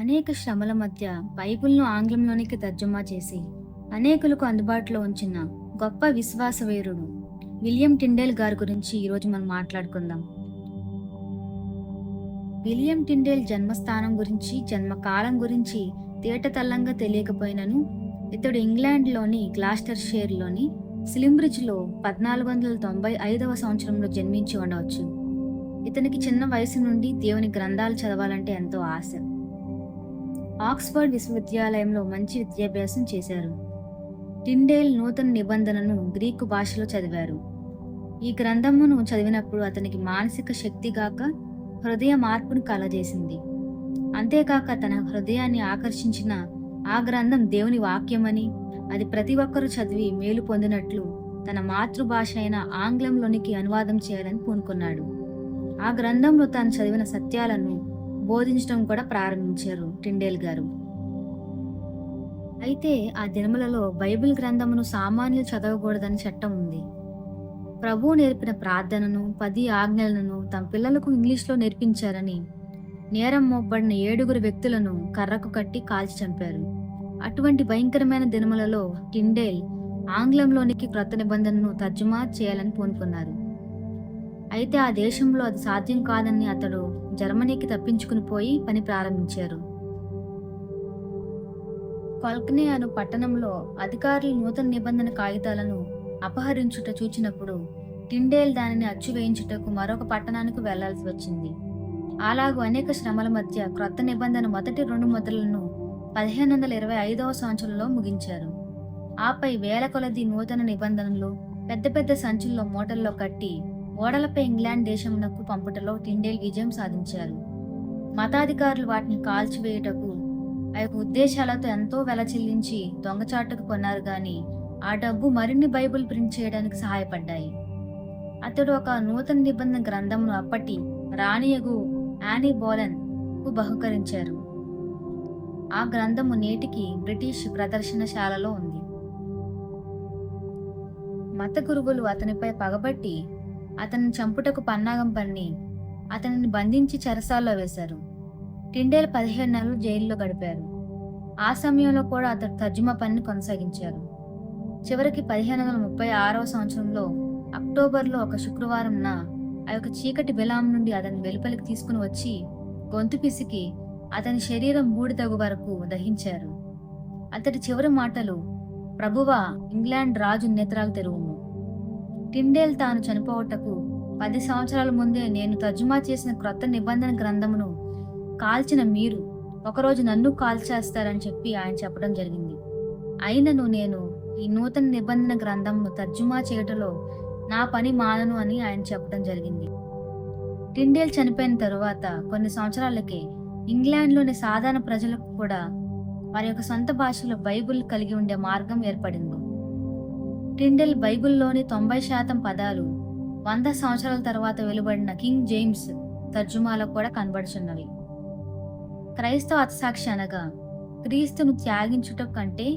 అనేక శ్రమల మధ్య బైబిల్ను ఆంగ్లంలోనికి తర్జుమా చేసి అనేకులకు అందుబాటులో ఉంచిన గొప్ప విశ్వాసవీరుడు విలియం టిండేల్ గారి గురించి ఈరోజు మనం మాట్లాడుకుందాం. విలియం టిండేల్ జన్మస్థానం గురించి, జన్మకాలం గురించి తేటతెల్లంగా తెలియకపోయినను ఇతడు ఇంగ్లాండ్లోని గ్లాస్టర్షైర్లోని స్లింబ్రిడ్జ్లో 1495వ సంవత్సరంలో జన్మించి ఉండవచ్చు. ఇతనికి చిన్న వయసు నుండి దేవుని గ్రంథాలు చదవాలంటే ఎంతో ఆశ. ఆక్స్ఫర్డ్ విశ్వవిద్యాలయంలో మంచి విద్యాభ్యాసం చేశారు. టిండేల్ నూతన నిబంధనను గ్రీకు భాషలో చదివారు. ఈ గ్రంథమును చదివినప్పుడు అతనికి మానసిక శక్తిగాక హృదయ మార్పును కలగజేసింది. అంతేకాక తన హృదయాన్ని ఆకర్షించిన ఆ గ్రంథం దేవుని వాక్యమని, అది ప్రతి ఒక్కరూ చదివి మేలు పొందినట్లు తన మాతృభాష అయిన ఆంగ్లంలోనికి అనువాదం చేయాలని పూనుకున్నాడు. ఆ గ్రంథంలో తాను చదివిన సత్యాలను బోధించడం కూడా ప్రారంభించారు టిండేల్ గారు. అయితే ఆ దినములలో బైబిల్ గ్రంథమును సామాన్యులు చదవకూడదని చట్టం ఉంది. ప్రభువు నేర్పిన ప్రార్థనను 10 ఆజ్ఞలను తమ పిల్లలకు ఇంగ్లీష్లో నేర్పించారని నేరం మోపబడిన 7 వ్యక్తులను కర్రకు కట్టి కాల్చి చంపారు. అటువంటి భయంకరమైన దినములలో టిండేల్ ఆంగ్లంలోనికి క్రొత్త నిబంధనను తర్జుమా చేయాలని పూనుకున్నారు. అయితే ఆ దేశంలో అది సాధ్యం కాదని అతడు జర్మనీకి తప్పించుకుని పోయి పని ప్రారంభించారు. కొల్కనే అను పట్టణంలో అధికారులు నూతన నిబంధన కాగితాలను అపహరించుట చూచినప్పుడు టిండేల్ దానిని అచ్చు వేయించుటకు మరొక పట్టణానికి వెళ్లాల్సి వచ్చింది. అలాగూ అనేక శ్రమల మధ్య క్రొత్త నిబంధన మొదటి 2 ముద్రలను 1525వ సంవత్సరంలో ముగించారు. ఆపై వేల కొలది నూతన నిబంధనలు పెద్ద పెద్ద సంచుల్లో మూటల్లో కట్టి ఓడలపై ఇంగ్లాండ్ దేశమునకు పంపుటలో టిండేల్ విజయం సాధించారు. మతాధికారులు వాటిని కాల్చివేయుటకు ఆ యొక్క ఉద్దేశాలతో ఎంతో వెల చెల్లించి దొంగచాటుకు కొన్నారు గాని ఆ డబ్బు మరిన్ని బైబిల్ ప్రింట్ చేయడానికి సహాయపడ్డాయి. అతడు ఒక నూతన నిబంధన గ్రంథంను అప్పటి రాణియగు యానీ బోలెన్ కు బహుకరించారు. ఆ గ్రంథము నేటికి బ్రిటిష్ ప్రదర్శనశాలలో ఉంది. మత గురువులు అతనిపై పగబట్టి అతన్ని చంపుటకు పన్నాగం పన్ని అతనిని బంధించి చెరసాల్లో వేశారు. టిండేల్ 15 నెలలు జైల్లో గడిపారు. ఆ సమయంలో కూడా అతడు తర్జుమా పనిని కొనసాగించారు. చివరికి 1536వ సంవత్సరంలో అక్టోబర్లో ఒక శుక్రవారంన ఆ యొక్క చీకటి బిలాం నుండి అతని వెలుపలికి తీసుకుని వచ్చి గొంతు పిసికి అతని శరీరం బూడిదగు వరకు దహించారు. అతడి చివరి మాటలు, ప్రభువా, ఇంగ్లాండ్ రాజు నేత్రాలు తెరువుము. టిండేల్ తాను చనిపోవటకు 10 సంవత్సరాల ముందే నేను తర్జుమా చేసిన క్రొత్త నిబంధన గ్రంథమును కాల్చిన మీరు ఒకరోజు నన్ను కాల్చేస్తారని చెప్పి ఆయన చెప్పడం జరిగింది. అయినను నేను ఈ నూతన నిబంధన గ్రంథంను తర్జుమా చేయటంలో నా పని మానను అని ఆయన చెప్పడం జరిగింది. టిండేల్ చనిపోయిన తరువాత కొన్ని సంవత్సరాలకే ఇంగ్లాండ్లోని సాధారణ ప్రజలకు కూడా వారి యొక్క సొంత భాషలో బైబిల్ కలిగి ఉండే మార్గం ఏర్పడింది. టిండేల్ బైబిల్లోని 90% పదాలు 100 సంవత్సరాల తర్వాత వెలువడిన కింగ్ జేమ్స్ తర్జుమాలో కూడా కనబడుచున్నవి. క్రైస్తవ హతసాక్షి అనగా క్రీస్తును త్యాగించుట కంటే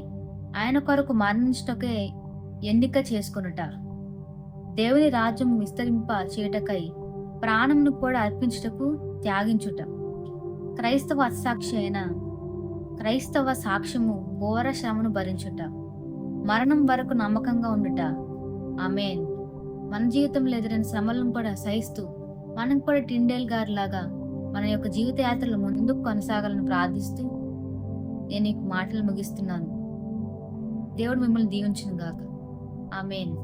ఆయన కొరకు మరణించుటకే ఎన్నిక చేసుకొనుట, దేవుని రాజ్యం విస్తరింప చేయుటకై ప్రాణంను కూడా అర్పించుటకు త్యాగించుట. క్రైస్తవ హతసాక్షి అయిన క్రైస్తవ సాక్ష్యము ఘోర శ్రమను భరించుట, మరణం వరకు నమ్మకంగా ఉండుట. ఆమేన్. మన జీవితంలో ఎదురైన శ్రమలను కూడా సహిస్తూ మనం కూడా టిండేల్ గారి లాగా మన యొక్క జీవిత యాత్రలు ముందుకు కొనసాగాలని ప్రార్థిస్తూ నేను ఈ మాటలు ముగిస్తున్నాను. దేవుడు మిమ్మల్ని దీవించును గాక. ఆమేన్.